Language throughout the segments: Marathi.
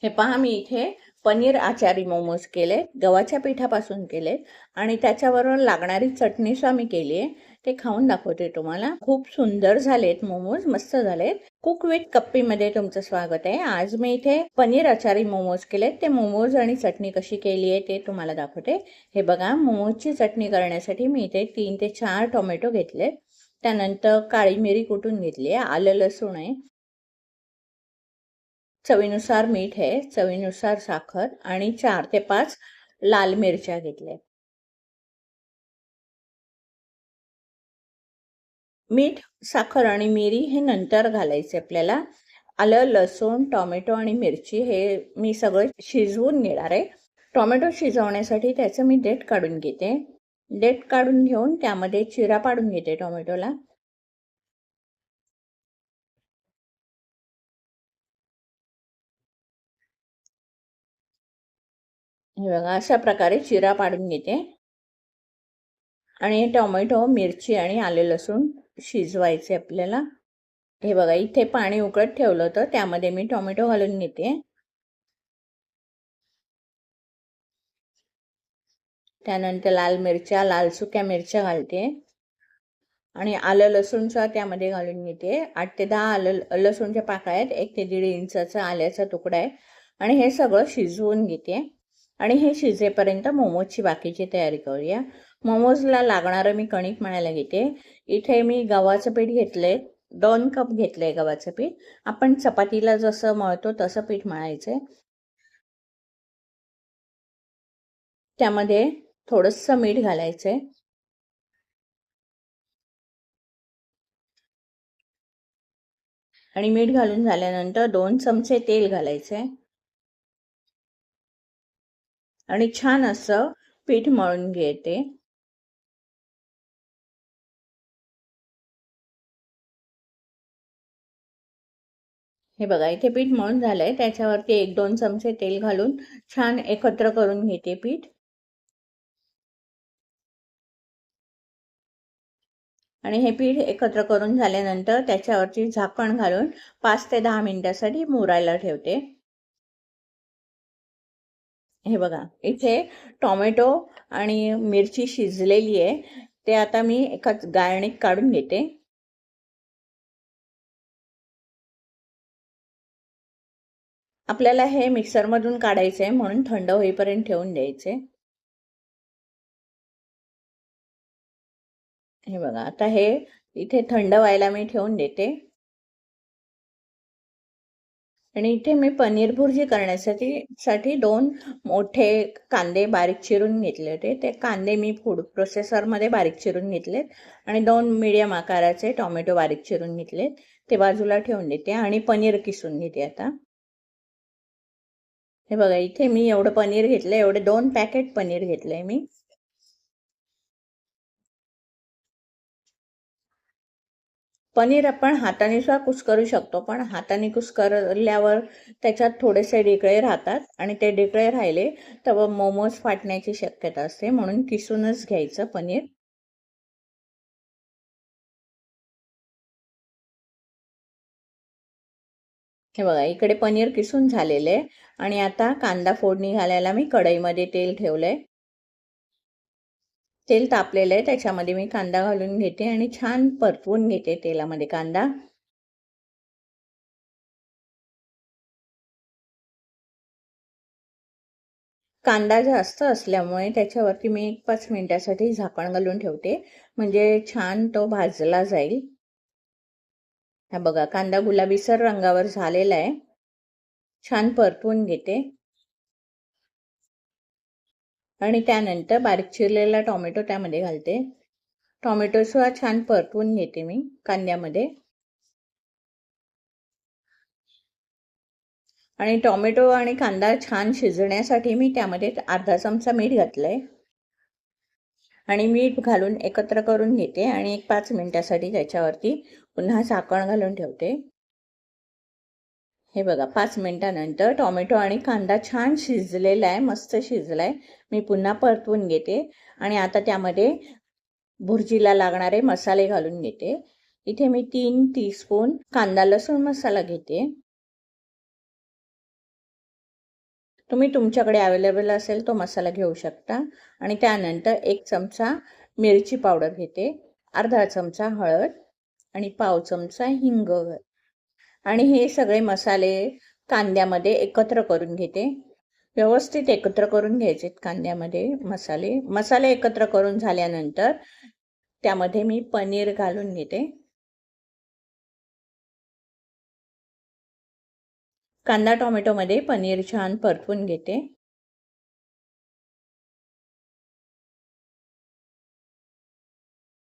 हे पहा, मी इथे पनीर आचारी मोमोज केले, गव्हाच्या पिठापासून केले आणि त्याच्याबरोबर लागणारी चटणी सुद्धा मी केली आहे. ते खाऊन दाखवते तुम्हाला. खूप सुंदर झालेत मोमोज, मस्त झालेत. कुक विथ कप्पीमध्ये तुमचं स्वागत आहे. आज मी इथे पनीर आचारी मोमोज केलेत. ते मोमोज आणि चटणी कशी केली आहे ते तुम्हाला दाखवते. हे बघा, मोमोजची चटणी करण्यासाठी मी इथे 3 ते 4 टोमॅटो घेतले. त्यानंतर काळी मिरी कुटून घेतली आहे, आलं लसूण आहे, चवीनुसार मीठ आहे, चवीनुसार साखर आणि 4 ते 5 लाल मिरच्या घेतल्या. मीठ, साखर आणि मिरी हे नंतर घालायचे आपल्याला. आलं, लसूण, टोमॅटो आणि मिरची हे मी सगळं शिजवून घेणार आहे. टोमॅटो शिजवण्यासाठी त्याचं मी देठ काढून घेते. देठ काढून घेऊन त्यामध्ये चिरा पाडून घेते टोमॅटोला. हे बघा, अशा प्रकारे चिरा पाडून घेते आणि टोमॅटो, मिरची आणि आले लसूण शिजवायचे आपल्याला. हे बघा, इथे पाणी उकळत ठेवलं होतं, त्यामध्ये मी टोमॅटो घालून घेते. त्यानंतर लाल मिरच्या, लाल सुक्या मिरच्या घालते आणि आलं लसूणचा त्यामध्ये घालून घेते. 8 ते 10 लसूणच्या पाकळ्या आहेत. 1 ते 1.5 इंचाचा आल्याचा तुकडा आहे आणि हे सगळं शिजवून घेते. आणि हे शिजेपर्यंत मोमोजची बाकीची तयारी करूया. मोमोजला लागणारं मी कणिक मळायला घेते. इथे मी गव्हाचं पीठ घेतलंय, 2 कप घेतलंय गव्हाचं पीठ. आपण चपातीला जसं मळतो तसं पीठ मळायचंय. त्यामध्ये थोडंसं मीठ घालायचंय आणि मीठ घालून झाल्यानंतर 2 चमचे तेल घालायचे आणि छान असं पीठ मळून घेते. हे बघा, इथे पीठ मळून झालंय. त्याच्यावरती 1-2 चमचे तेल घालून छान एकत्र करून घेते पीठ. आणि हे पीठ एकत्र करून झाल्यानंतर त्याच्यावरती झाकण घालून 5 ते 10 मिनिटासाठी मुरायला ठेवते. हे बघा, इथे टोमॅटो आणि मिरची शिजलेली आहे. ते आता मी एका गाळणीत काढून घेते. आपल्याला हे मिक्सरमधून काढायचं आहे, म्हणून थंड होईपर्यंत ठेवून द्यायचे. हे बघा, आता हे इथे थंड व्हायला मी ठेवून देते. आणि इथे मी पनीर भुर्जी करण्यासाठी 2 मोठे कांदे बारीक चिरून घेतले होते. ते कांदे मी फूड प्रोसेसरमध्ये बारीक चिरून घेतलेत आणि 2 मीडियम आकाराचे टोमॅटो बारीक चिरून घेतलेत. ते बाजूला ठेवून देते आणि पनीर किसून घेते आता. हे बघा, इथे मी एवढं पनीर घेतलं, एवढे 2 पॅकेट पनीर घेतलंय मी. पनीर आपण हाताने सुद्धा कुस्करू शकतो, पण हाताने कुस्करल्यावर त्याच्यात थोडेसे ढेकळे राहतात आणि ते ढेकळे राहिले तर मोमोज फाटण्याची शक्यता असते, म्हणून किसूनच घ्यायचं पनीर. हे बघा, इकडे पनीर किसून झालेले आहे आणि आता कांदा फोडणी घालायला मी कढईमध्ये तेल ठेवलंय. तेल तापलेलं आहे, त्याच्यामध्ये मी कांदा घालून घेते आणि छान परतवून घेते तेलामध्ये कांदा. कांदा जास्त असल्यामुळे त्याच्यावरती मी 1-5 मिनिटासाठी झाकण घालून ठेवते, म्हणजे छान तो भाजला जाईल. हा बघा, कांदा गुलाबीसर रंगावर झालेला आहे. छान परतवून घेते आणि त्यानंतर बारीक चिरलेला टोमॅटो त्यामध्ये घालते. टोमॅटो सुद्धा छान परतवून घेते मी कांद्यामध्ये. आणि टोमॅटो आणि कांदा छान शिजण्यासाठी मी त्यामध्ये अर्धा चमचा मीठ घातलंय आणि मीठ घालून एकत्र करून घेते आणि 1-5 मिनिटासाठी त्याच्यावरती पुन्हा झाकण घालून ठेवते. हे बघा, 5 मिनिटानंतर टोमॅटो आणि कांदा छान शिजलेला आहे, मस्त शिजलाय. मी पुन्हा परतवून घेते आणि आता त्यामध्ये भुर्जीला लागणारे मसाले घालून घेते. इथे मी 3 टीस्पून कांदा लसूण मसाला घेते. तुम्ही तुमच्याकडे अवेलेबल असेल तो मसाला घेऊ शकता. आणि त्यानंतर 1 चमचा मिरची पावडर घेते, अर्धा चमचा हळद आणि पाव चमचा हिंग आणि हे सगळे मसाले कांद्यामध्ये एकत्र करून घेते. व्यवस्थित एकत्र करून घ्यायचे कांद्यामध्ये मसाले एकत्र करून झाल्यानंतर त्यामध्ये मी पनीर घालून घेते. कांदा टोमॅटोमध्ये पनीर छान परतून घेते.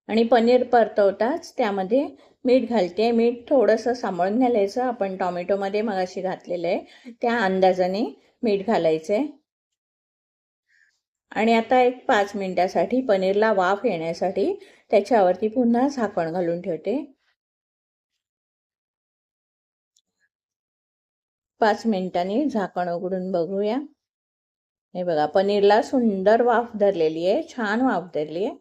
आणि पनीर परतवताच त्यामध्ये मीठ घालते. मीठ थोडंसं सांभाळून घालायचं. आपण टोमॅटोमध्ये मगाशी घातलेलं आहे त्या अंदाजाने मीठ घालायचं आहे. आणि आता एक 5 मिनिटासाठी पनीरला वाफ येण्यासाठी त्याच्यावरती पुन्हा झाकण घालून ठेवते. 5 मिनिटांनी झाकण उघडून बघूया. हे बघा, पनीरला सुंदर वाफ धरलेली आहे, छान वाफ धरली आहे.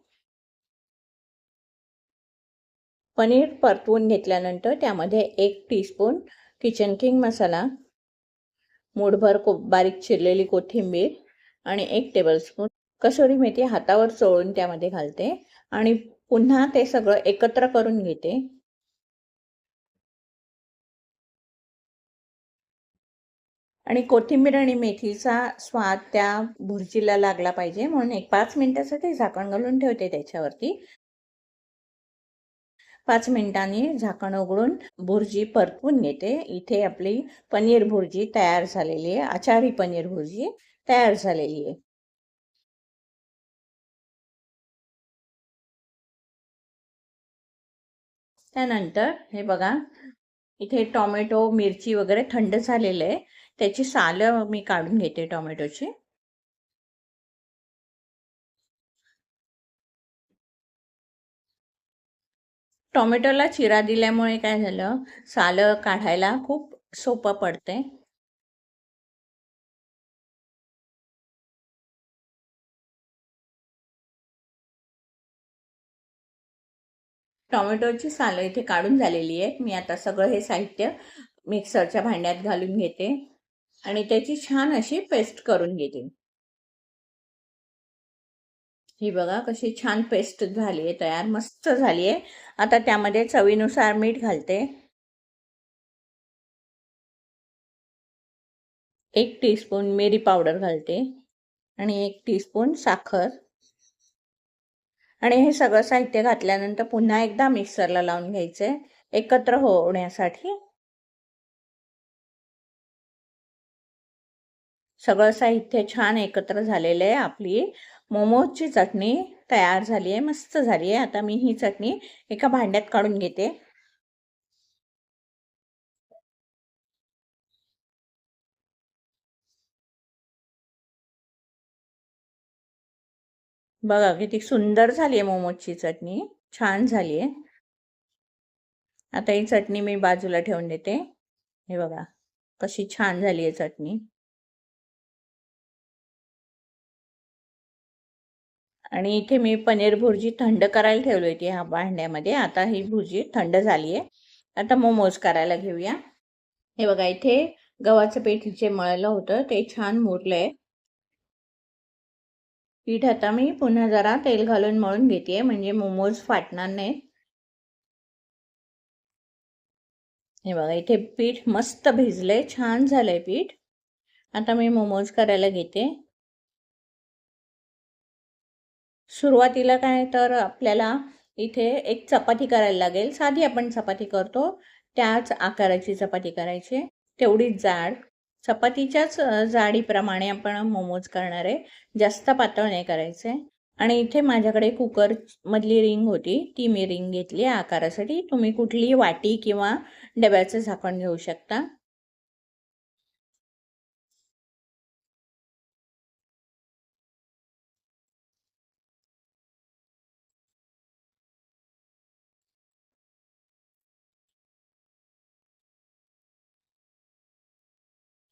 पनीर परतवून घेतल्यानंतर त्यामध्ये 1 टीस्पून किचन किंग मसाला, मूठभर बारीक चिरलेली कोथिंबीर आणि 1 टेबलस्पून कसुरी मेथी हातावर चोळून त्यामध्ये घालते आणि पुन्हा ते सगळं एकत्र करून घेते. आणि कोथिंबीर आणि मेथीचा स्वाद त्या भुर्जीला लागला पाहिजे म्हणून 5 मिनिटासाठी झाकण घालून ठेवते त्याच्यावरती. 5 मिनिटांनी झाकण उघडून भुर्जी परतवून घेते. इथे आपली पनीर भुर्जी तयार झालेली आहे. आचारी पनीर भुर्जी तयार झालेली आहे. त्यानंतर हे बघा, इथे टोमॅटो मिरची वगैरे थंड झालेलं आहे. त्याची सालं मी काढून घेते टोमॅटोची. टोमॅटोला चिरा दिल्यामुळे काय झालं, सालं काढायला खूप सोपं पडते. टोमॅटोची सालं इथे काढून झालेली आहे. मी आता सगळं हे साहित्य मिक्सरच्या भांड्यात घालून घेते आणि त्याची छान अशी पेस्ट करून घेते. ही बघा कशी छान पेस्ट झाली आहे तयार, मस्त झाली आहे. आता त्यामध्ये चवीनुसार मीठ घालते. 1 टीस्पून मिरी पावडर घालते आणि 1 टीस्पून साखर. आणि हे सगळं साहित्य घातल्यानंतर पुन्हा एकदा मिक्सरला लावून घ्यायचे एकत्र होण्यासाठी. सगळं साहित्य छान एकत्र झालेलं आहे. आपली मोमोजची चटणी तयार झाली आहे, मस्त झाली आहे. आता मी ही चटणी एका भांड्यात काढून घेते. बघा किती सुंदर झाली आहे मोमोजची चटणी, छान झाली आहे. आता ही चटणी मी बाजूला ठेवून देते. हे बघा कशी छान झाली आहे चटणी. आणि इथे मी पनीर भुर्जी थंड करायला ठेवली होती ह्या भांड्यामध्ये. आता ही भुर्जी थंड झाली आहे. आता मोमोज करायला घेऊया. हे बघा, इथे गव्हाचं पीठ जे मळलं होतं ते छान मुरलंय. पीठ आता मी पुन्हा जरा तेल घालून मळून घेते म्हणजे मोमोज फाटणार नाही. हे बघा, इथे पीठ मस्त भिजलंय, छान झालंय पीठ. आता मी मोमोज करायला घेते. सुरुवातीला काय तर आपल्याला इथे एक चपाती करायला लागेल. साधी आपण चपाती करतो त्याच आकाराची चपाती करायची, तेवढीच जाड. चपातीच्याच जाडीप्रमाणे आपण मोमोज करणार आहे, जास्त पातळ नाही करायचे. आणि इथे माझ्याकडे कुकर मधली रिंग होती, ती मी रिंग घेतली आकारासाठी. तुम्ही कुठली वाटी किंवा डब्याचं झाकण घेऊ शकता.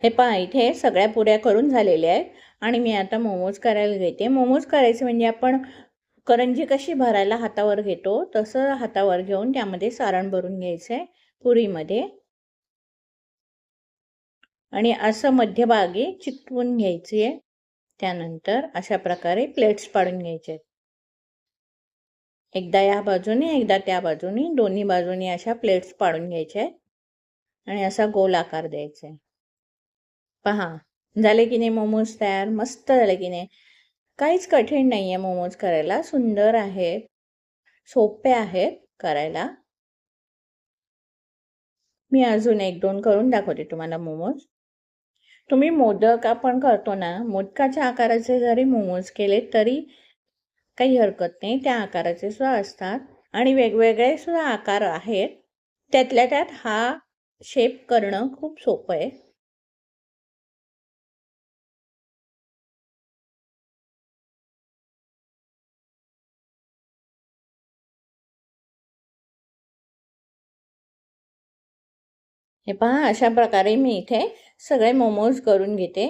हे पहा, इथे सगळ्या पुऱ्या करून झालेल्या आहेत आणि मी आता मोमोज करायला घेते. मोमोज करायचे म्हणजे आपण करंजी कशी भरायला हातावर घेतो तसं हातावर घेऊन त्यामध्ये सारण भरून घ्यायचं आहे पुरीमध्ये. आणि असं मध्यभागी चिकटवून घ्यायची आहे. त्यानंतर अशा प्रकारे प्लेट्स पाडून घ्यायचे आहेत. एकदा या बाजूने एकदा त्या बाजूने दोन्ही बाजूनी अशा प्लेट्स पाडून घ्यायच्या आहेत आणि असा गोल आकार द्यायचा आहे. पहा झाले की नाही मोमोज तयार. मस्त झाले की नाही. काहीच कठीण नाही आहे मोमोज करायला. सुंदर आहेत, सोपे आहेत करायला. मी अजून एक दोन करून दाखवते तुम्हाला मोमोज. तुम्ही मोदक आपण करतो ना, मोदकाच्या आकाराचे जरी मोमोज केले तरी काही हरकत नाही. त्या आकाराचे सुद्धा असतात आणि वेगवेगळे सुद्धा आकार आहेत. त्यातल्या त्यात हा शेप करणं खूप सोपं आहे. हे पहा अशा प्रकारे मी इथे सगळे मोमोज करून घेते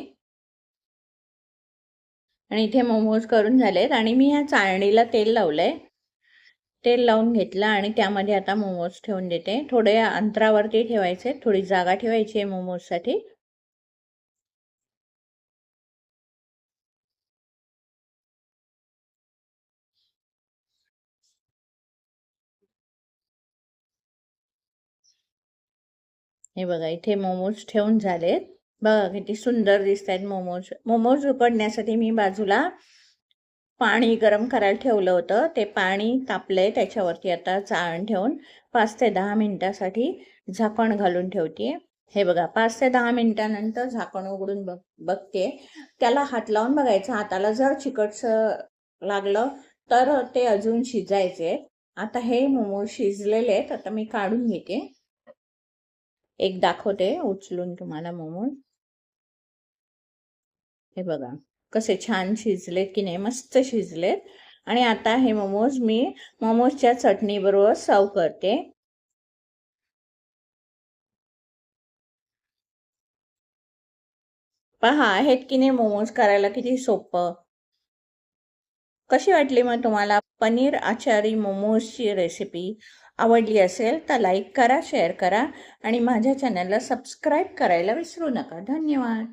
आणि इथे मोमोज करून झालेत आणि मी ह्या चाळणीला तेल लावलंय. तेल लावून घेतलं आणि त्यामध्ये आता मोमोज ठेवून देते. थोडे अंतरावरती ठेवायचे, थोडी जागा ठेवायची आहे मोमोजसाठी. हे बघा इथे मोमोज ठेवून झालेत. बघा किती सुंदर दिसत आहेत मोमोज. मोमोज उकडण्यासाठी मी बाजूला पाणी गरम करायला ठेवलं होतं. ते पाणी तापलंय. त्याच्यावरती आता चाळण ठेवून 5 ते 10 मिनिटासाठी झाकण घालून ठेवते. हे बघा 5 ते 10 मिनिटानंतर झाकण उघडून बघते. त्याला हात लावून बघायचं. हाताला जर चिकटसं लागलं तर ते अजून शिजायचे. आता हे मोमोज शिजलेले आहेत. आता मी काढून घेते. एक दाखवते उचलून तुम्हाला मोमोज. हे बघा कसे छान शिजलेत की नाही. मस्त शिजलेत. आणि आता हे मोमोज मी मोमोजच्या चटणीबरोबर सर्व करते. पहा आहेत की नाही मोमोज करायला किती सोपं. कशी वाटली मग तुम्हाला पनीर आचारी मोमोजची रेसिपी? आवडली असेल तर लाईक करा, शेअर करा आणि माझ्या चॅनलला सबस्क्राईब करायला विसरू नका. धन्यवाद.